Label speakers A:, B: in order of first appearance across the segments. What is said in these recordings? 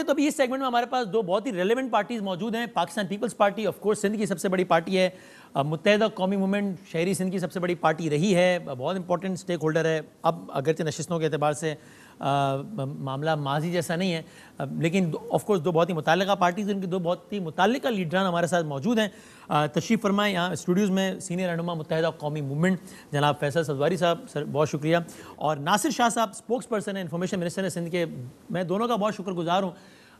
A: سے تو ابھی اس سیگمنٹ میں ہمارے پاس دو بہت ہی ریلیونٹ پارٹیز موجود ہیں. Pakistan Peoples Party of course Sindh کی سب سے بڑی پارٹی ہے, متحدہ قومی موومنٹ شہری سندھ کی سب سے بڑی پارٹی رہی ہے, بہت امپورٹنٹ اسٹیک ہولڈر ہے. اب اگرچہ نشستوں کے اعتبار سے معاملہ ماضی جیسا نہیں ہے, لیکن آف کورس دو بہت ہی متعلقہ پارٹیز, ان کی دو بہت ہی متعلقہ لیڈران ہمارے ساتھ موجود ہیں. تشریف فرمائیں یہاں اسٹوڈیوز میں سینئر رہنما متحدہ قومی موومنٹ جناب فیصل سبزواری صاحب, سر بہت شکریہ. اور ناصر شاہ صاحب اسپوکس پرسن ہیں, انفارمیشن منسٹر ہیں سندھ کے, میں دونوں کا بہت شکر گزار ہوں.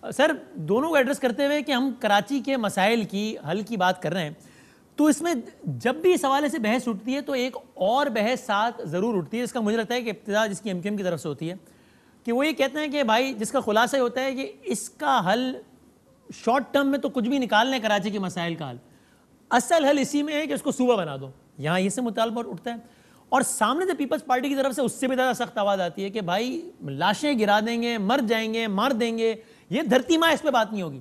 A: سر دونوں کو ایڈریس کرتے ہوئے کہ ہم کراچی کے مسائل کی حل کی بات کر رہے ہیں, تو اس میں جب بھی اس حوالے سے بحث اٹھتی ہے تو ایک اور بحث ساتھ ضرور اٹھتی ہے, اس کا مجھے لگتا ہے کہ ابتدا جس کی ایم کیو ایم کی طرف سے ہوتی ہے, کہ وہ یہ کہتے ہیں کہ بھائی جس کا خلاصہ یہ ہوتا ہے کہ اس کا حل شارٹ ٹرم میں تو کچھ بھی نکال لیں کراچی کے مسائل کا حل, اصل حل اسی میں ہے کہ اس کو صوبہ بنا دو. یہاں یہ سے مطالبہ اٹھتا ہے. اور سامنے سے پیپلز پارٹی کی طرف سے اس سے بھی زیادہ سخت آواز آتی ہے کہ بھائی لاشیں گرا دیں گے, مر جائیں گے, مار دیں گے, یہ دھرتی ماں, اس پہ بات نہیں ہوگی.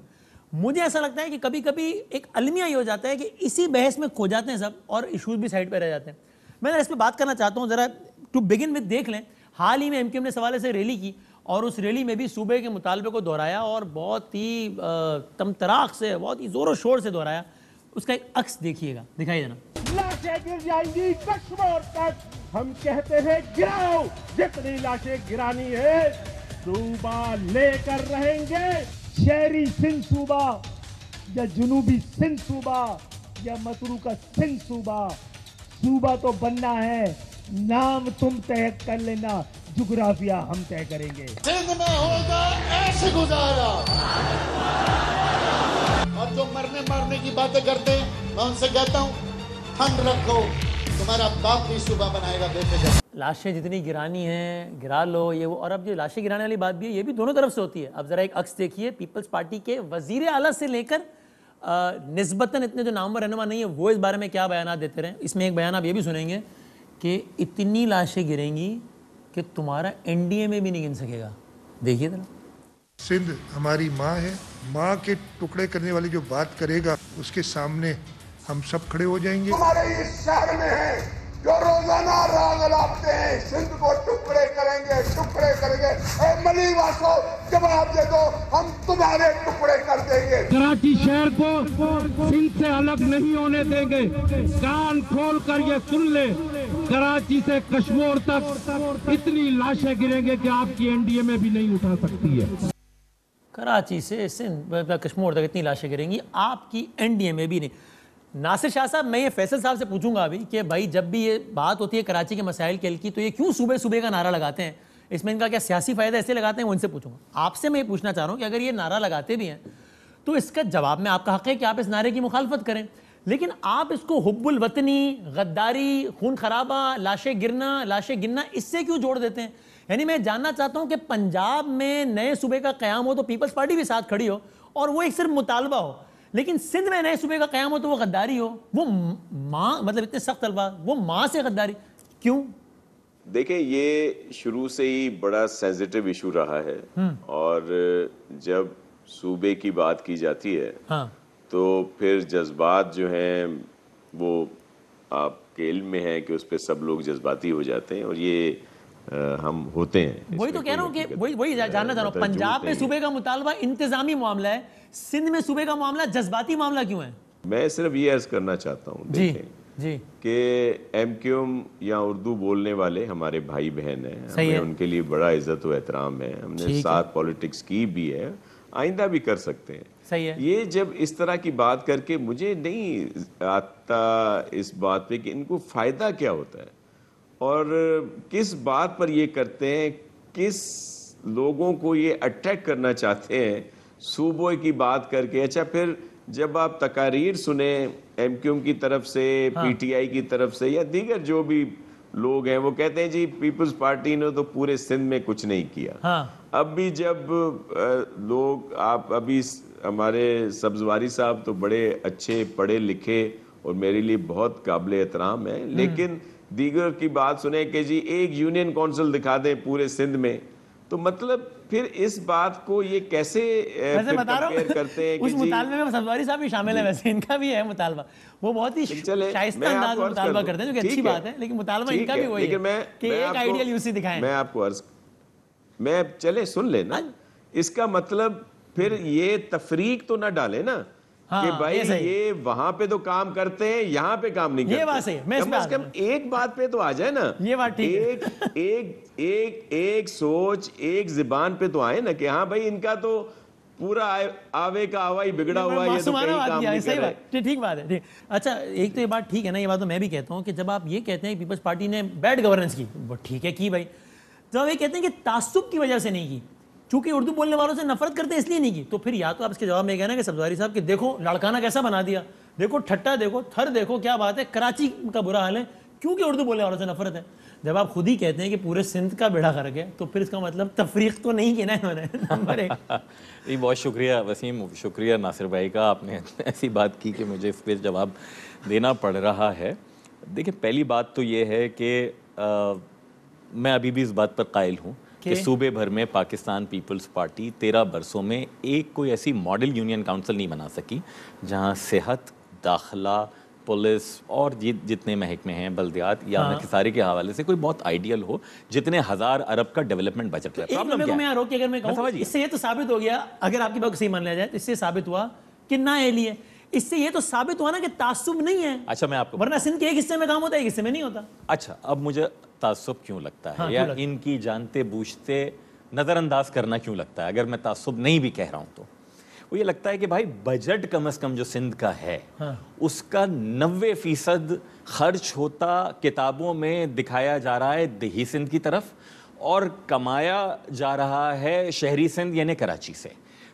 A: مجھے ایسا لگتا ہے کہ کبھی کبھی ایک المیہ یہ ہو جاتا ہے کہ اسی بحث میں کھو جاتے ہیں سب اور ایشوز بھی سائڈ پہ رہ جاتے ہیں. میں اس پہ بات کرنا چاہتا ہوں, ذرا ٹو بگن وتھ دیکھ لیں, حال ہی میں ایم کیو ایم نے اس حوالے سے ریلی کی اور اس ریلی میں بھی صوبے کے مطالبے کو دہرایا اور بہت ہی تمطراق سے, بہت ہی زور و شور سے دہرایا. اس کا ایک عکس دیکھیے گا, دکھائیے جناب.
B: لاشیں گر جائیں گی کشمیر تک, ہم کہتے ہیں گراؤ جتنی لاشیں گرانی ہے, صوبہ لے کر رہیں گے. شہری سندھ صوبہ یا جنوبی سندھ صوبہ یا متروکہ سندھ صوبہ, صوبہ تو بننا ہے, نام تم طے کر لینا, جغرافیہ ہم طے کریں گے.
C: سندھ میں ہوگا ایسے گزارا, اور جو مرنے کی باتیں کرتے ہیں میں ان سے کہتا ہوں ہم رکھو, تمہارا باپ بھی صوبہ بنائے گا, دیکھے جا.
A: لاشیں جتنی گرانی ہیں گرا لو, یہ وہ. اور اب جو لاشیں گرانے والی بات بھی ہے یہ بھی دونوں طرف سے ہوتی ہے. اب ذرا ایک عکس دیکھیے, پیپلز پارٹی کے وزیر اعلیٰ سے لے کر نسبتاً اتنے جو نامور رہنما نہیں ہیں وہ اس بارے میں کیا بیانات دیتے رہے. اس میں ایک بیان آپ یہ بھی سنیں گے کہ اتنی لاشیں گریں گی کہ تمہارا این ڈی اے میں بھی نہیں گن سکے گا. دیکھیے ذرا.
D: سندھ ہماری ماں ہے, ماں کے ٹکڑے کرنے والی جو بات کرے گا اس کے سامنے ہم سب کھڑے ہو جائیں گے.
E: ہمارے اس شہر میں ہیں جو روزانہ راگ لاپتے ہیں, سندھ کو ٹکڑے کریں گے, ٹکڑے کریں گے. اے ملی واسو جواب دے دو, ہم تمہارے ٹکڑے کر دیں گے.
B: کراچی شہر کو سندھ سے الگ نہیں ہونے دیں گے. کان کھول کر یہ سن لے, کراچی سے کشمیر تک اتنی لاشیں گریں گے کہ آپ کی این ڈی اے میں بھی نہیں اٹھا سکتی ہے.
A: کراچی سے سندھ کشمیر تک اتنی لاشیں گریں گی, آپ کی این ڈی اے میں بھی نہیں. ناصر شاہ صاحب, میں یہ فیصل صاحب سے پوچھوں گا ابھی کہ بھائی جب بھی یہ بات ہوتی ہے کراچی کے مسائل کے حل کی تو یہ کیوں صوبے صوبے کا نعرہ لگاتے ہیں, اس میں ان کا کیا سیاسی فائدہ ایسے لگاتے ہیں, وہ ان سے پوچھوں گا. آپ سے میں یہ پوچھنا چاہ رہا ہوں کہ اگر یہ نعرہ لگاتے بھی ہیں تو اس کا جواب میں آپ کا حق ہے کہ آپ اس نعرے کی مخالفت کریں, لیکن آپ اس کو حب الوطنی, غداری, خون خرابہ, لاشیں گرنا اس سے کیوں جوڑ دیتے ہیں. یعنی میں جاننا چاہتا ہوں کہ پنجاب میں نئے صوبے کا قیام ہو تو پیپلز پارٹی بھی ساتھ کھڑی ہو اور وہ ایک صرف مطالبہ ہو, لیکن سندھ میں نئے صوبے کا قیام ہو تو وہ غداری ہو, وہ ماں, مطلب اتنے سخت الفاظ, وہ ماں سے غداری کیوں؟
F: دیکھیں یہ شروع سے ہی بڑا سینسیٹیو ایشو رہا ہے, اور جب صوبے کی بات کی جاتی ہے تو پھر جذبات جو ہیں وہ آپ کے علم میں ہے کہ اس پہ سب لوگ جذباتی ہو جاتے ہیں, اور یہ ہم ہوتے ہیں.
A: وہی تو کہہ رہا ہوں کہ وہی جاننا چاہ رہا ہوں, پنجاب میں صوبے کا مطالبہ انتظامی معاملہ ہے, سندھ میں صوبے کا معاملہ جذباتی معاملہ کیوں ہے؟
F: میں صرف یہ عرض کرنا چاہتا ہوں دیکھیں کہ ایم کیو ایم یا اردو بولنے والے ہمارے بھائی بہن ہیں, ہمیں ان کے لیے بڑا عزت و احترام ہے, ہم نے ساتھ پولیٹکس کی بھی ہے, آئندہ بھی کر سکتے ہیں. یہ جب اس طرح کی بات کر کے مجھے نہیں آتا اس بات پہ کہ ان کو فائدہ کیا ہوتا ہے اور کس بات پر یہ کرتے ہیں, کس لوگوں کو یہ اٹریکٹ کرنا چاہتے ہیں صوبوں کی بات کر کے. اچھا پھر جب آپ تقاریر سنیں ایم کیو ایم کی طرف سے, پی ٹی آئی کی طرف سے یا دیگر جو بھی لوگ ہیں, وہ کہتے ہیں جی پیپلز پارٹی نے تو پورے سندھ میں کچھ نہیں کیا. اب بھی جب لوگ, آپ ابھی ہمارے سبزواری صاحب تو بڑے اچھے پڑھے لکھے اور میرے لیے بہت قابل احترام ہے, لیکن دیگر کی بات سنیں کہ جی ایک یونین کونسل دکھا دیں پورے سندھ میں, تو مطلب پھر اس بات کو یہ کیسے کمپیئر کرتے ہیں کہ
A: اس مطالبے میں سبزواری صاحب بھی شامل ہیں, ویسے ان کا بھی ہے مطالبہ, وہ بہت ہی شائستہ انداز میں مطالبہ کرتے ہیں جو کہ اچھی بات ہے, لیکن مطالبہ ان کا بھی وہی ہے کہ ایک آئیڈیل یو سی دکھائیں.
F: میں آپ کو عرض, میں چلے سن لینا, اس کا مطلب پھر یہ تفریق تو نہ ڈالے نا کہ بھائی یہ وہاں پہ تو کام کرتے ہیں یہاں پہ کام نہیں کرتے.
A: یہ بات صحیح ہے.
F: کم از کم ایک بات پہ تو آ جائے نا,
A: یہ بات ٹھیک ہے.
F: ایک سوچ ایک زبان پہ تو آئے نا کہ ہاں بھائی ان کا تو پورا آوے کا آوا ہی بگڑا ہوا, یہ تو کہیں کام نہیں کر رہے.
A: ٹھیک بات ہے. اچھا ایک تو یہ بات ٹھیک ہے نا, یہ بات تو میں بھی کہتا ہوں کہ جب آپ یہ کہتے ہیں پیپلز پارٹی نے بیڈ گورننس کی, وہ ٹھیک ہے کی بھائی. جب آپ یہ کہتے ہیں کہ تعصب کی وجہ سے نہیں کی, چونکہ اردو بولنے والوں سے نفرت کرتے ہیں اس لیے نہیں کی, تو پھر یا تو آپ اس کے جواب میں کہنا کہ سبزواری صاحب کہ دیکھو لڑکانہ کیسا بنا دیا, دیکھو ٹھٹا دیکھو, تھر دیکھو, کیا بات ہے, کراچی کا برا حال ہے کیونکہ اردو بولنے والوں سے نفرت ہے. جب آپ خود ہی کہتے ہیں کہ پورے سندھ کا بیڑا غرق ہے, تو پھر اس کا مطلب تفریق تو نہیں کیا انہوں نے. نمبر ایک.
G: جی بہت شکریہ وسیم, شکریہ ناصر بھائی کا, آپ نے ایسی بات کی کہ مجھے اس پہ جواب دینا پڑ رہا ہے. دیکھیں پہلی بات تو یہ ہے کہ میں ابھی بھی اس بات پر قائل ہوں کہ صوبے بھر میں پاکستان پیپلز پارٹی 13 برسوں میں ایک کوئی ایسی ماڈل یونین کاؤنسل نہیں بنا سکی جہاں صحت, داخلہ, پولیس اور جتنے محکمے ہیں, بلدیات یا انحصاری کے حوالے سے کوئی بہت آئیڈیل ہو جتنے 1000 ارب کا ڈیولپمنٹ بجٹ ہے.
A: پرابلم کیا ہے؟ میں روک کے اگر میں کہوں اس سے یہ تو ثابت ہو گیا, اگر آپ کی بات صحیح مان لیا جائے تو اس سے ثابت ہوا کہ نہ اہلی ہے. اس سے یہ تو ثابت ہوا نا کہ تعصب نہیں ہے.
G: اچھا میں آپ کو,
A: ورنہ سندھ کے ایک حصے میں کام ہوتا ہے, ایک حصے میں نہیں ہوتا.
G: اچھا اب مجھے تعصب کیوں لگتا ہے یا ان کی جانتے بوجھتے نظر انداز کرنا کیوں لگتا ہے, اگر میں تعصب نہیں بھی کہہ رہا ہوں تو وہ یہ لگتا ہے کہ بھائی بجٹ کم از کم جو سندھ کا ہے اس کا 90% خرچ ہوتا کتابوں میں دکھایا جا رہا ہے دیہی سندھ کی طرف, اور کمایا جا رہا ہے شہری سندھ یعنی کراچی سے.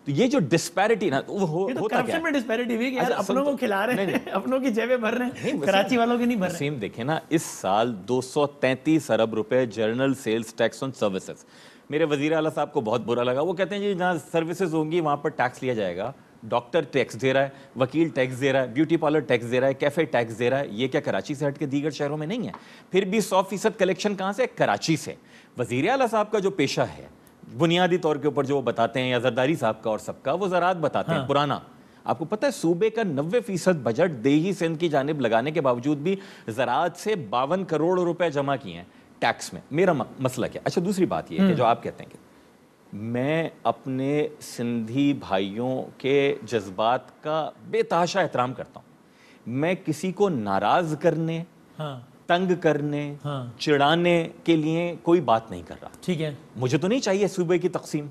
G: تو یہ جو ڈسپیرٹی نا وہ ہوتا کیا ہے,
A: ڈسپیرٹی ہوئی کہ یار اپنوں کو کھلا رہے ہیں, اپنوں کی جیبیں بھر رہے ہیں, کراچی والوں کی نہیں بھر رہے ہیں.
G: دیکھیں نا اس سال 233 ارب روپے general sales tax on services. میرے وزیر اعلیٰ صاحب کو بہت برا لگا, وہ کہتے ہیں جی جہاں سروسز ہوں گی وہاں پر ٹیکس لیا جائے گا. ڈاکٹر ٹیکس دے رہا ہے, وکیل ٹیکس دے رہا ہے, بیوٹی پارلر ٹیکس دے رہا ہے, کیفے ٹیکس دے رہا ہے. یہ کیا کراچی سے ہٹ کے دیگر شہروں میں نہیں ہے؟ پھر بھی 100% کلیکشن کہاں سے؟ کراچی سے. وزیر اعلیٰ صاحب کا جو پیشہ ہے بنیادی طور کے اوپر جو وہ بتاتے ہیں, یا زرداری صاحب کا اور سب کا, وہ زراعت بتاتے ہیں پرانا. آپ کو پتہ ہے صوبے کا 90% بجٹ دیہی سندھ کی جانب لگانے کے باوجود بھی زراعت سے 52 کروڑ روپے جمع کیے ہیں ٹیکس میں. میرا مسئلہ کیا؟ اچھا دوسری بات یہ ہے کہ جو آپ کہتے ہیں کہ میں اپنے سندھی بھائیوں کے جذبات کا بے تحاشا احترام کرتا ہوں. میں کسی کو ناراض کرنے, تنگ کرنے, چڑھانے کے لیے کوئی بات نہیں کر رہا.
A: ٹھیک ہے,
G: مجھے تو نہیں چاہیے صوبے کی تقسیم,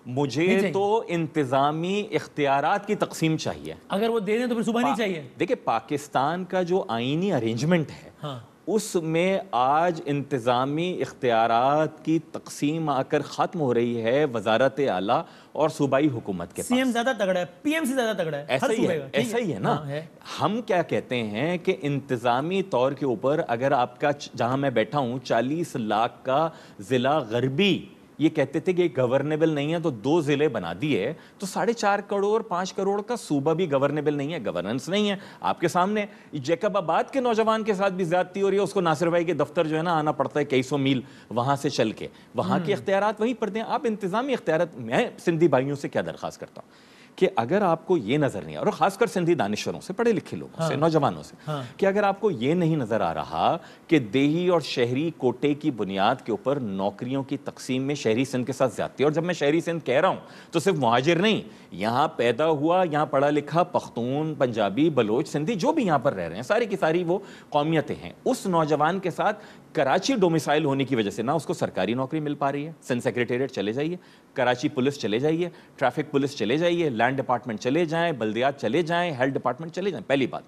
G: مجھے تو انتظامی اختیارات کی تقسیم چاہیے.
A: اگر وہ دے دیں تو پھر صوبہ نہیں چاہیے.
G: دیکھیں پاکستان کا جو آئینی ارینجمنٹ ہے اس میں آج انتظامی اختیارات کی تقسیم آ کر ختم ہو رہی ہے وزارت اعلیٰ اور صوبائی حکومت کے پاس.
A: سی ایم زیادہ تگڑا ہے, پی ایم سے زیادہ تگڑا ہے.
G: ایسا ہی ہے نا. ہم کیا کہتے ہیں کہ انتظامی طور کے اوپر اگر آپ کا, جہاں میں بیٹھا ہوں 40 لاکھ کا ضلع غربی, یہ کہتے تھے کہ گورنیبل نہیں ہے تو 2 ضلع بنا دیے, تو 4.5 کروڑ 5 کروڑ کا صوبہ بھی گورنیبل نہیں ہے, گورننس نہیں ہے. آپ کے سامنے جیکب آباد کے نوجوان کے ساتھ بھی زیادتی ہو رہی ہے, اس کو ناصر بھائی کے دفتر جو ہے نا آنا پڑتا ہے کئی سو میل وہاں سے چل کے, وہاں کے اختیارات وہیں پر دیں. آپ انتظامی اختیارات, میں سندھی بھائیوں سے کیا درخواست کرتا ہوں کہ اگر آپ کو یہ نظر نہیں آ رہا, اور خاص کر سندھی دانشوروں سے, پڑھے لکھے لوگوں سے, نوجوانوں سے, کہ اگر آپ کو یہ نہیں نظر آ رہا کہ دیہی اور شہری کوٹے کی بنیاد کے اوپر نوکریوں کی تقسیم میں شہری سندھ کے ساتھ زیادتی ہے, اور جب میں شہری سندھ کہہ رہا ہوں تو صرف مہاجر نہیں, یہاں پیدا ہوا, یہاں پڑھا لکھا پختون, پنجابی, بلوچ, سندھی جو بھی یہاں پر رہ رہے ہیں, ساری کی ساری وہ قومیتیں ہیں. اس نوجوان کے ساتھ کراچی ڈومیسائل ہونے کی وجہ سے نہ اس کو سرکاری نوکری مل پا رہی ہے. سندھ سیکریٹریٹ چلے جائیے, کراچی پولیس چلے جائیے, ٹریفک پولیس چلے جائیے, لینڈ ڈپارٹمنٹ چلے جائیں, بلدیات چلے جائیں, ہیلتھ ڈپارٹمنٹ چلے جائیں. پہلی بات,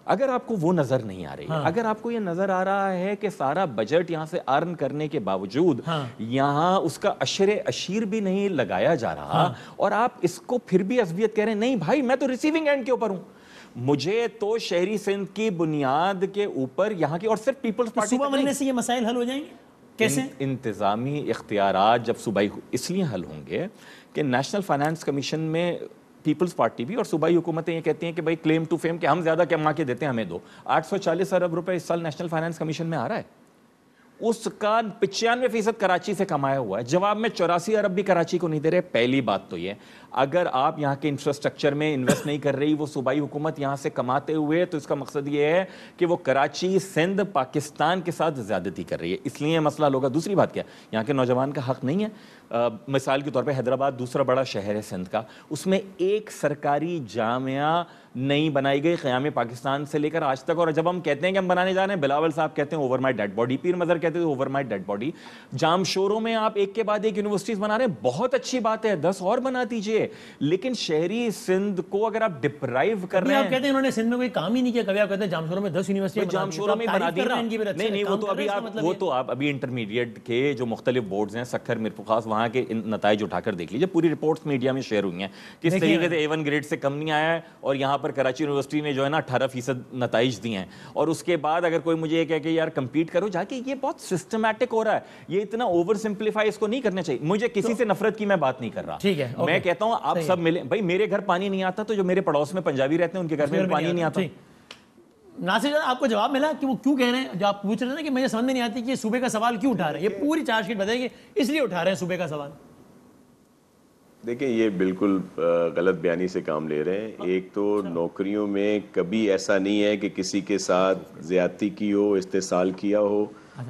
G: اگر آپ کو وہ نظر نہیں آ رہی ہے, اگر آپ کو یہ نظر آ رہا ہے کہ سارا بجٹ یہاں سے ارن کرنے کے باوجود یہاں اس کا اشیر بھی نہیں لگایا جا رہا, اور آپ اس کو پھر بھی عصبیت کہہ رہے ہیں, نہیں بھائی میں تو ریسیونگ اینڈ کے اوپر ہوں, مجھے تو شہری سندھ کی بنیاد کے اوپر یہاں کی, اور صرف پیپلز پارٹی
A: صوبہ بننے سے یہ مسائل حل ہو جائیں گے کیسے؟
G: انتظامی اختیارات جب صوبائی اس لیے حل ہوں گے کہ نیشنل فائنانس کمیشن میں پیپلز پارٹی بھی اور صوبائی حکومتیں یہ کہتی ہیں کہ بھائی کلیم ٹو فیم کہ ہم زیادہ کما کے دیتے ہیں, ہمیں دو. 840 ارب روپے اس سال نیشنل فائنانس کمیشن میں آ رہا ہے, اس کا 95% کراچی سے کمایا ہوا ہے. جواب میں 84 ارب بھی کراچی کو نہیں دے رہے. پہلی بات تو یہ, اگر آپ یہاں کے انفراسٹرکچر میں انویسٹ نہیں کر رہی وہ صوبائی حکومت یہاں سے کماتے ہوئے, تو اس کا مقصد یہ ہے کہ وہ کراچی, سندھ, پاکستان کے ساتھ زیادتی کر رہی ہے, اس لیے مسئلہ ہوگا. دوسری بات کیا, یہاں کے نوجوان کا حق نہیں ہے مثال کے طور پہ حیدرآباد دوسرا بڑا شہر ہے سندھ کا, اس میں ایک سرکاری جامعہ نہیں بنائی گئی قیام پاکستان سے لے کر آج تک. اور جب ہم کہتے ہیں کہ ہم بنانے جا رہے ہیں, بلاول صاحب کہتے ہیں اوور مائی ڈیڈ باڈی, پیر مظہر کہتے ہیں اوور مائی ڈیڈ باڈی. جام شوروں میں آپ ایک کے بعد ایک یونیورسٹیز بنا رہے ہیں, بہت اچھی بات ہے, 10 اور بنا دیجئے, لیکن شہری سندھ کو اگر آپ ڈپرائیو کر رہے ہیں.
A: آپ کہتے ہیں انہوں نے سندھ میں کوئی کام ہی نہیں کیا, کبھی آپ کہتے ہیں جام شوروں میں 10 یونیورسٹی
G: جام شوروں میں بنا دی نا. نہیں وہ تو ابھی وہ تو آپ ابھی انٹرمیڈیٹ کے جو مختلف بورڈز ہیں, سکھر, میرپورخاص, وہاں کے نتائج اٹھا کر دیکھ لیجیے. پوری رپورٹس میڈیا میں شیئر ہوئی ہیں کس طریقے سے A1 گریڈ سے کم نہیں آیا ہے, اور یہاں پر کراچی یونیورسٹی نے جو ہے نا 18% نتائج دی ہیں. اور اس کے بعد اگر کوئی مجھے یہ کہے کہ یار کمپیٹ کرو جا کے, یہ بہت سسٹمیٹک ہو رہا ہے, یہ اتنا اوور سمپلیفائی اس کو نہیں کرنا چاہیے. مجھے کسی سے نفرت کی میں بات نہیں کر رہا,
A: ٹھیک ہے,
G: میں کہتا ہوں آپ سب ملیں. بھائی میرے گھر پانی نہیں آتا, تو جو میرے پڑوس میں پنجابی رہتے ہیں ان کے گھر میں پانی نہیں آتا.
A: ناصر جان, آپ کو جواب ملا کہ وہ کیوں کہہ رہے ہیں, جو آپ پوچھ رہے ہیں نا کہ مجھے سمجھ میں نہیں آتی کہ یہ صوبے کا سوال کیوں اٹھا رہے ہیں, یہ پوری چارج شیٹ بتائیے کہ اس لیے اٹھا رہے ہیں صوبے کا سوال.
F: دیکھیں یہ بالکل غلط بیانی سے کام لے رہے ہیں. ایک تو نوکریوں میں کبھی ایسا نہیں ہے کہ کسی کے ساتھ زیادتی کی ہو, استحصال کیا ہو.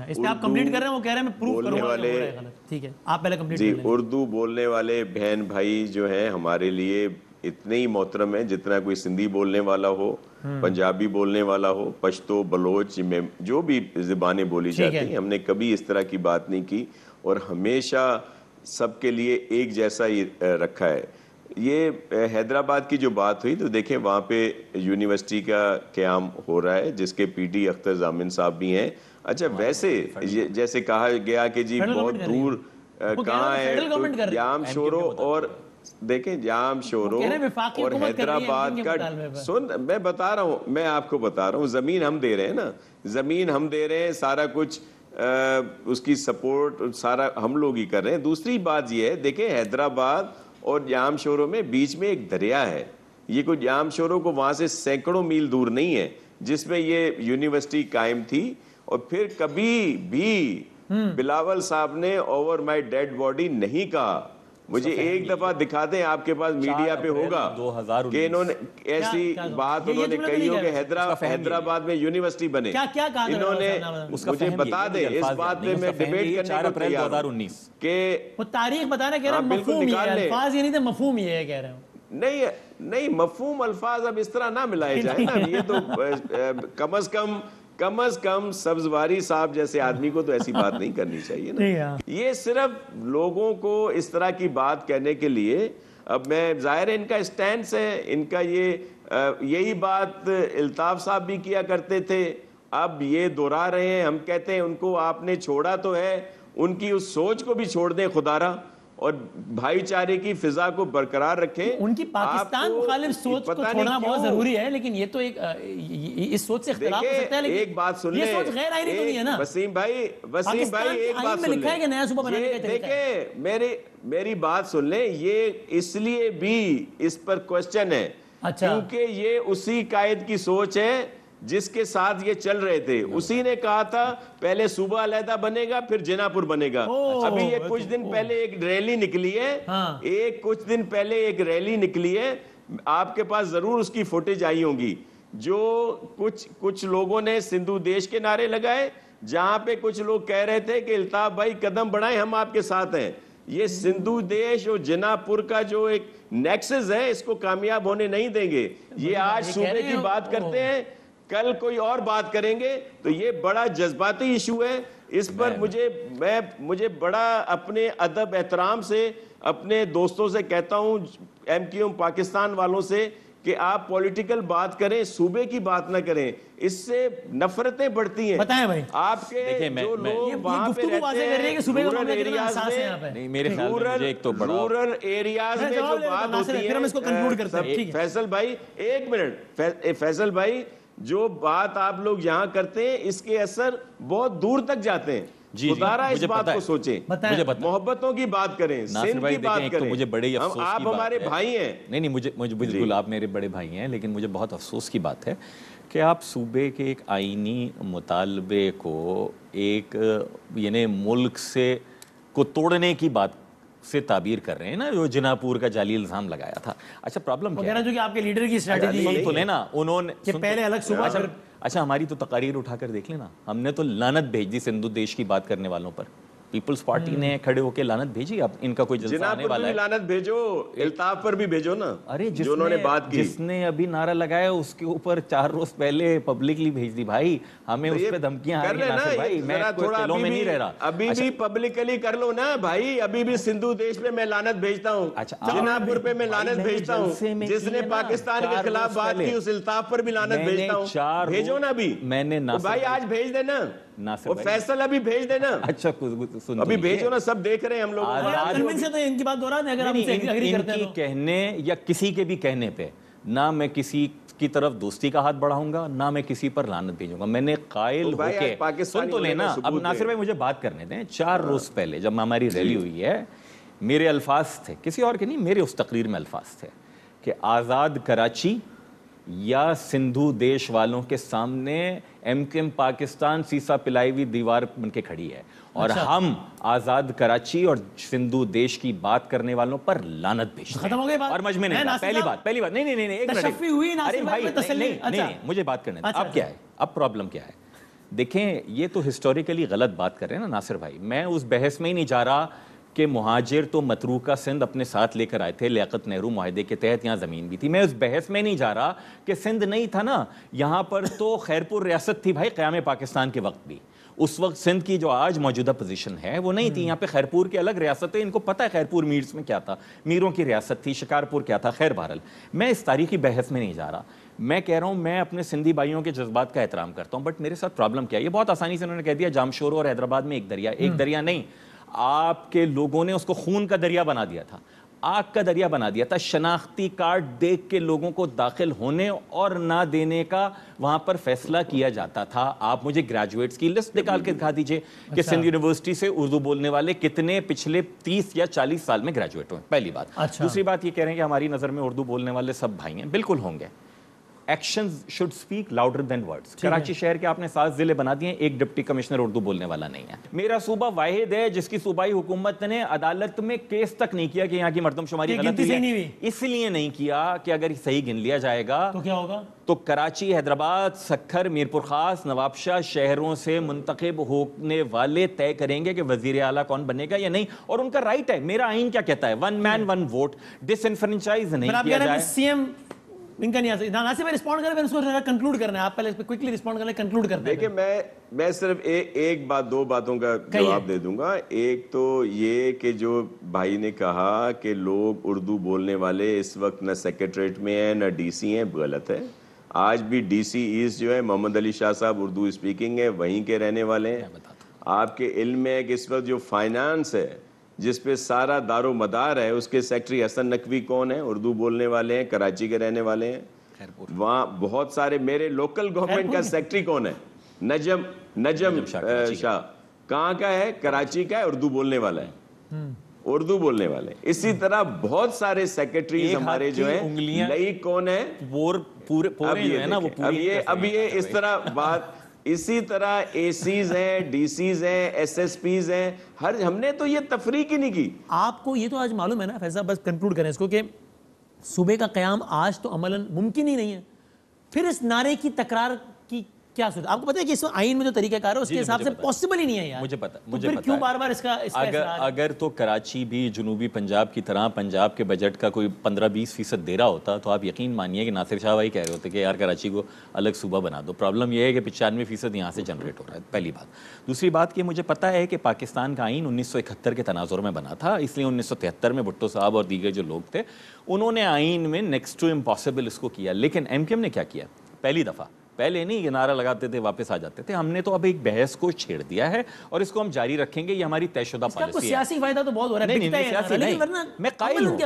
A: اس پہ آپ کمپلیٹ کر رہے ہیں, وہ کہہ رہے ہیں میں پروف کروں گا. ٹھیک ہے, آپ پہلے کمپلیٹ کر لیں.
F: اردو بولنے والے بہن بھائی جو ہیں ہمارے لیے اتنے ہی محترم ہیں جتنا کوئی سندھی بولنے والا ہو, پنجابی بولنے والا ہو, پشتو, بلوچ, جو بھی زبانیں بولی جاتی ہیں. ہم نے کبھی اس طرح کی بات نہیں کی, اور ہمیشہ سب کے لیے ایک جیسا ہی رکھا ہے. یہ حیدرآباد کی جو بات ہوئی, تو دیکھیں وہاں پہ یونیورسٹی کا قیام ہو رہا ہے جس کے پی ڈی اختر ضامن صاحب بھی ہیں. اچھا ویسے جیسے کہا گیا کہ جی بہت دور کہاں ہے, تو جام شورو, اور دیکھیں جام شورو اور حیدرآباد کا سن, میں بتا رہا ہوں, میں آپ کو بتا رہا ہوں, زمین ہم دے رہے ہیں نا, زمین ہم دے رہے ہیں, سارا کچھ اس کی سپورٹ سارا ہم لوگ ہی کر رہے ہیں. دوسری بات یہ ہے, دیکھیں حیدرآباد اور جام شورو میں بیچ میں ایک دریا ہے. یہ کوئی جام شورو کو وہاں سے سینکڑوں میل دور نہیں ہے جس میں یہ یونیورسٹی قائم تھی. اور پھر کبھی بھی بلاول صاحب نے اوور مائی ڈیڈ باڈی نہیں کہا. مجھے ایک دفعہ دکھا دیں, آپ کے پاس میڈیا پہ ہوگا کہ انہوں نے ایسی بات انہوں نے کہی ہو کہ حیدرآباد میں یونیورسٹی بنے. انہوں نے مجھے بتا دیں اس بات پہ, میں ڈیبیٹ کرنے کو تیار ہوں کہ
A: وہ تاریخ بتانا کہہ رہے ہیں, مفہوم یہ ہے, الفاظ یہ نہیں تھے, مفہوم یہ ہے کہہ رہے ہیں.
F: نہیں مفہوم الفاظ اب اس طرح نہ ملائے جائیں نا. یہ تو کم از کم سبزواری صاحب جیسے آدمی کو تو ایسی بات نہیں کرنی چاہیے نا. یہ صرف لوگوں کو اس طرح کی بات کہنے کے لیے, اب میں ظاہر ہے ان کا اسٹینڈس ہے, ان کا یہی بات الطاف صاحب بھی کیا کرتے تھے, اب یہ دہرا رہے ہیں. ہم کہتے ہیں ان کو آپ نے چھوڑا تو ہے, ان کی اس سوچ کو بھی چھوڑ دیں خدا را, اور بھائی چارے کی فضا کو برقرار رکھیں.
A: ان کی پاکستان مخالف سوچ کو چھوڑنا بہت ضروری ہے, لیکن یہ تو ایک اس سوچ سے اختلاف ہو سکتا ہے, لیکن
F: ایک بات سن لیں,
A: یہ سوچ غیر آئینی تو نہیں ہے نا.
F: وسیم بھائی ایک بات سن
A: لیں, کہ نیا صوبہ بنانے کا طریقہ ہے.
F: دیکھیں میری بات سن لیں, یہ اس لیے بھی اس پر کوسچن ہے کیونکہ یہ اسی قائد کی سوچ ہے جس کے ساتھ یہ چل رہے تھے. اسی نے کہا تھا پہلے صوبہ علیحدہ بنے گا پھر جنا پور بنے گا. ابھی یہ کچھ دن پہلے ایک ریلی نکلی ہے, کچھ دن پہلے ایک ریلی نکلی ہے, آپ کے پاس ضرور اس کی فوٹیج آئی ہوں گی, جو کچھ لوگوں نے سندھو دیش کے نعرے لگائے, جہاں پہ کچھ لوگ کہہ رہے تھے کہ الطاف بھائی قدم بڑھائیں, ہم آپ کے ساتھ ہیں. یہ سندھو دیش اور جنا پور کا جو ایک نیکسس ہے, اس کو کامیاب ہونے نہیں دیں گے. یہ آج صوبے کی بات کرتے ہیں, کل کوئی اور بات کریں گے, تو یہ بڑا جذباتی ایشو ہے. اس پر مجھے بڑا اپنے ادب احترام سے اپنے دوستوں سے کہتا ہوں, MQM پاکستان والوں سے, کہ آپ پولیٹیکل بات کریں, صوبے کی بات نہ کریں, اس سے نفرتیں بڑھتی ہیں.
A: بتائیں بھائی,
F: آپ کے جو لوگ وہاں پہ رہتے ہیں رورل ایریاز میں جو بات ہوتی ہے, فیصل بھائی ایک منٹ, فیصل بھائی جو بات آپ لوگ یہاں کرتے ہیں اس کے اثر بہت دور تک جاتے ہیں. خدارا اس بات کو سوچیں, محبتوں کی بات کریں, سندھ کی بات کریں.
G: مجھے بڑے افسوس کی بات ہے,
F: آپ ہمارے بھائی ہیں.
G: نہیں مجھے بالکل آپ میرے بڑے بھائی ہیں, لیکن مجھے بہت افسوس کی بات ہے کہ آپ صوبے کے ایک آئینی مطالبے کو ایک یعنی ملک سے کو توڑنے کی بات سے تعبیر کر رہے ہیں نا, جو جنا پور کا جعلی الزام لگایا تھا. اچھا پرابلم کیا ہے,
A: جو کہ آپ کے لیڈر کی اسٹریٹجی
G: تو لینا انہوں نے
A: کہ پہلے الگ صوبہ.
G: اچھا ہماری تو تقاریر اٹھا کر دیکھ لینا, ہم نے تو لعنت بھیج دی سندھو دیش کی بات کرنے والوں پر. پیپلز پارٹی نے کھڑے ہو کے لعنت بھیجی. اب ان کا کوئی جلسہ آنے والا ہے,
F: لعنت بھیجو, الطاف پر بھی بھیجو نا.
G: ارے
F: جو انہوں نے بات کی,
G: جس نے ابھی نعرہ لگایا اس کے اوپر 4 روز پہلے پبلکلی بھیج دی. بھائی ہمیں اس پہ دھمکیاں آ رہی ہیں ناصر بھائی, میں کوئی دلوں میں نہیں رہ رہا.
F: ابھی بھی پبلکلی کر لو نا بھائی. ابھی بھی سندھو دیش پہ میں لعنت بھیجتا ہوں, جناب پور پہ میں لعنت بھیجتا ہوں, جس نے پاکستان کے خلاف بات کی اس الطاف پر بھی لعنت بھیجتا ہوں. بھیجو نا ابھی,
G: میں نے
F: بھائی آج بھیج دینا,
G: ناصر
F: وہ فیصل ابھی بھیج دینا.
G: اچھا
F: ابھی بھیجو نا, سب دیکھ رہے ہیں ہم لوگ.
A: ان کی بات دوران اگر ہم
G: ان کی کہنے یا کسی کے بھی کہنے پہ نہ میں کسی کی طرف دوستی کا ہاتھ بڑھاؤں گا, نہ میں کسی پر لعنت بھیجوں گا. میں نے قائل ہو کے سن تو لینا. اب ناصر بھائی مجھے بات کرنے دیں. 4 روز پہلے جب ہماری ریلی ہوئی ہے, میرے الفاظ تھے, کسی اور کے نہیں, میرے اس تقریر میں الفاظ تھے کہ آزاد کراچی یا سندھو دیش والوں کے سامنے ایم کیو ایم پاکستان سیسا پلائی ہوئی دیوار بن کے کھڑی ہے, اور ہم آزاد کراچی اور سندھو دیش کی بات کرنے والوں پر لعنت بھیجتے ہیں. اور مجھ میں نہیں, پہلی بات نہیں ایک منٹ, ارے بھائی نہیں, مجھے بات کرنے دیں. اب کیا ہے, اب پرابلم کیا ہے؟ دیکھیں, یہ تو ہسٹوریکلی غلط بات کر رہے ہیں نا ناصر بھائی. میں اس بحث میں ہی نہیں جا رہا کہ مہاجر تو متروکہ سندھ اپنے ساتھ لے کر آئے تھے, لیاقت نہرو معاہدے کے تحت یہاں زمین بھی تھی. میں اس بحث میں نہیں جا رہا کہ سندھ نہیں تھا نا, یہاں پر تو خیرپور ریاست تھی بھائی قیام پاکستان کے وقت بھی. اس وقت سندھ کی جو آج موجودہ پوزیشن ہے وہ نہیں تھی. یہاں پہ خیرپور کی الگ ریاست ہے, ان کو پتہ ہے خیرپور میرس میں کیا تھا, میروں کی ریاست تھی, شکارپور کیا تھا. خیر بہرحال میں اس تاریخی بحث میں نہیں جا رہا. میں کہہ رہا ہوں میں اپنے سندھی بھائیوں کے جذبات کا احترام کرتا ہوں, بٹ میرے ساتھ پرابلم کیا ہے, یہ بہت آسانی سے انہوں نے کہہ دیا جامشورو اور حیدرآباد میں ایک دریا نہیں, آپ کے لوگوں نے اس کو خون کا دریا بنا دیا تھا, آگ کا دریا بنا دیا تھا. شناختی کارڈ دیکھ کے لوگوں کو داخل ہونے اور نہ دینے کا وہاں پر فیصلہ کیا جاتا تھا. آپ مجھے گریجویٹس کی لسٹ نکال کے دکھا دیجئے کہ سندھ یونیورسٹی سے اردو بولنے والے کتنے پچھلے 30 یا 40 سال میں گریجویٹ ہوئے, پہلی بات. دوسری بات یہ کہہ رہے ہیں کہ ہماری نظر میں اردو بولنے والے سب بھائی ہیں, بالکل ہوں گے. Actions should speak louder than words. Karachi شہر کے آپ نے 7 ضلع بنا دیے, ایک ڈپٹی کمشنر اردو بولنے والا نہیں ہے. میرا صوبہ واحد ہے جس کی صوبائی حکومت نے عدالت میں کیس تک نہیں کیا کہ یہاں کی مردم شماری غلط ہے. اس لیے نہیں کیا کہ اگر صحیح گن لیا جائے گا
A: تو کیا ہوگا,
G: تو کراچی, حیدرآباد, سکھر, میرپور خاص, نواب شاہ شہروں سے منتخب ہونے والے طے کریں گے کہ وزیر اعلیٰ کون بنے گا یا نہیں, اور ان کا رائٹ ہے. میرا آئین کیا کہتا ہے, 1 man 1 vote. ڈس انفرینچائز نہیں کیا جائے.
A: سی ایم ان کا نہیں آ سکتا. ناصر بھائی رسپونڈ کریں, اس کو کنکلوڈ کرنا ہے, آپ پہلے اس پہ کوئکلی رسپونڈ کریں, کنکلوڈ کرنا ہے.
F: دیکھیں میں صرف ایک بات, 2 باتوں کا جواب دے دوں گا. ایک تو یہ کہ جو بھائی نے کہا کہ لوگ اردو بولنے والے اس وقت نہ سیکریٹریٹ میں ہیں نہ ڈی سی ہیں, غلط ہے. آج بھی ڈی سی ایسٹ جو ہے محمد علی شاہ صاحب اردو اسپیکنگ ہے, وہیں کے رہنے والے ہیں. آپ کے علم میں ہے کہ اس وقت جو فائنانس ہے جس پہ سارا دار و مدار ہے, اس کے سیکٹری حسن نقوی کون ہیں, اردو بولنے والے ہیں, کراچی کے رہنے والے ہیں. وہاں بہت سارے, میرے لوکل گورنمنٹ کا سیکٹری کون ہے, نجم شاہ, کہاں کا ہے, کراچی کا ہے, اردو بولنے والا ہے, اردو بولنے والے. اسی طرح بہت سارے سیکرٹریز ہمارے جو ہیں, لئی کون ہے, اب یہ اس طرح بات. اسی طرح اے سیز ہیں, ڈی سیز ہیں, ایس ایس پیز ہیں, ہم نے تو یہ تفریق ہی نہیں کی.
A: آپ کو یہ تو آج معلوم ہے نا فیضا, بس کنکلوڈ کریں اس کو, کہ صوبے کا قیام آج تو عملاً ممکن ہی نہیں ہے. پھر اس نعرے کی تکرار کی کیا صورت؟ آپ کو پتہ ہے کہ اس آئین میں جو طریقہ کار ہے اس کے حساب سے پاسبل ہی نہیں ہے یار.
G: مجھے پتہ,
A: پھر کیوں بار بار اس کا
G: اگر تو کراچی بھی جنوبی پنجاب کی طرح پنجاب کے بجٹ کا کوئی 15-20% دے رہا ہوتا تو آپ یقین مانیے کہ ناصر شاہ بھائی کہہ رہے ہوتے کہ یار کراچی کو الگ صوبہ بنا دو. پرابلم یہ ہے کہ 95% یہاں سے جنریٹ ہو رہا ہے, پہلی بات. دوسری بات کہ مجھے پتہ ہے کہ پاکستان کا آئین 1971 کے تناظر میں بنا تھا, اس لیے 1973 میں بھٹو صاحب اور دیگر جو لوگ تھے انہوں نے آئین میں نیکسٹ ٹو امپاسبل اس کو کیا. لیکن ایم کیو ایم نے کیا کیا, پہلی دفعہ, پہلے نہیں یہ نعرہ لگاتے تھے واپس آ جاتے تھے, ہم نے تو اب ایک بحث کو چھیڑ دیا ہے اور اس کو ہم جاری رکھیں گے. یہ ہماری طے شدہ پالیسی ہے.
A: سیاسی فائدہ تو بہت ہو رہا ہے.
G: نہیں, میں قائل ہوں,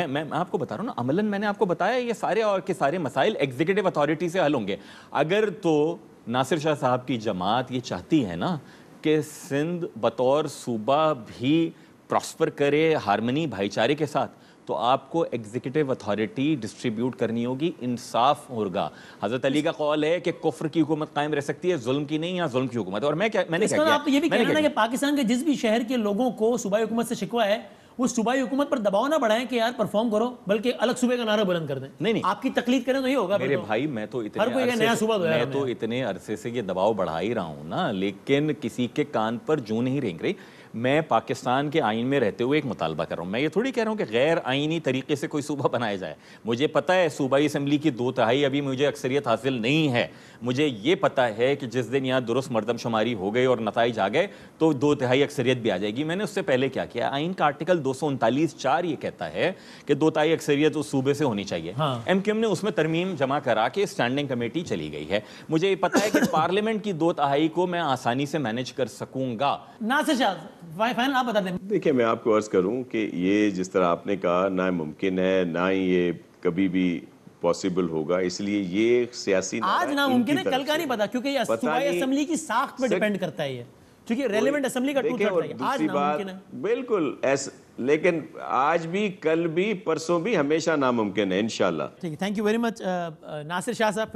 G: میں آپ کو بتا رہا ہوں نا, عملاً میں نے آپ کو بتایا یہ سارے اور کے سارے مسائل ایگزیکٹو اتھارٹی سے حل ہوں گے. اگر تو ناصر شاہ صاحب کی جماعت یہ چاہتی ہے نا کہ سندھ بطور صوبہ بھی پراسپر کرے ہارمنی بھائی چارے کے ساتھ, تو آپ کو ایگزیکٹو اتھارٹی ڈسٹریبیوٹ کرنی ہوگی, انصاف ہوگا. حضرت علی کا قول ہے کہ کفر کی حکومت قائم رہ سکتی ہے, ظلم کی نہیں, یا ظلم کی حکومت. اور میں نے کیا کیا,
A: آپ یہ بھی کہنا کہ پاکستان کے جس بھی شہر کے لوگوں کو صوبائی حکومت سے شکوہ ہے وہ صوبائی حکومت پر دباؤ نہ بڑھائیں کہ یار پرفارم کرو, بلکہ الگ صوبے کا نعرہ بلند کر دیں.
G: نہیں,
A: آپ کی تقلید کریں تو یہ ہوگا.
G: میرے بھائی میں تو اتنے عرصے سے یہ دباؤ بڑھا ہی رہا ہوں نا, لیکن کسی کے کان پر جوں نہیں رینگ رہی. میں پاکستان کے آئین میں رہتے ہوئے ایک مطالبہ کر رہا ہوں. میں یہ تھوڑی کہہ رہا ہوں کہ غیر آئینی طریقے سے کوئی صوبہ بنایا جائے. مجھے پتہ ہے صوبائی اسمبلی کی 2/3 ابھی مجھے اکثریت حاصل نہیں ہے. مجھے یہ پتہ ہے کہ جس دن یہاں درست مردم شماری ہو گئی اور نتائج آ گئے تو 2/3 اکثریت بھی آ جائے گی. میں نے اس سے پہلے کیا کیا, آئین کا آرٹیکل 239(4) یہ کہتا ہے کہ 2/3 اکثریت اس صوبے سے ہونی چاہیے. ایم کیو ایم نے اس میں ترمیم جمع کرا کے اسٹینڈنگ کمیٹی چلی گئی ہے. مجھے یہ پتہ ہے کہ پارلیمنٹ کی 2/3 کو میں آسانی سے مینج کر سکوں گا.
A: ناصر شاہ فائنل آپ بتا دیں.
F: دیکھیں میں آپ کو عرض کروں کہ یہ جس طرح آپ نے کہا نہ ممکن ہے نہ ہی یہ کبھی بھی پاسبل ہوگا, اس لیے یہ سیاسی
A: آج ناممکن ہے, کل کا نہیں پتا, کیونکہ یہ صوبائی اسمبلی کی ساخت پہ ڈیپینڈ کرتا ہے, یہ چونکہ ریلیونٹ اسمبلی کا 2/3 ہے. آج ناممکن ہے بالکل
F: ایسا, لیکن آج بھی کل بھی پرسوں بھی ہمیشہ ناممکن ہے انشاءاللہ.
A: ٹھیک ہے, تھینک یو ویری مچ ناصر شاہ صاحب.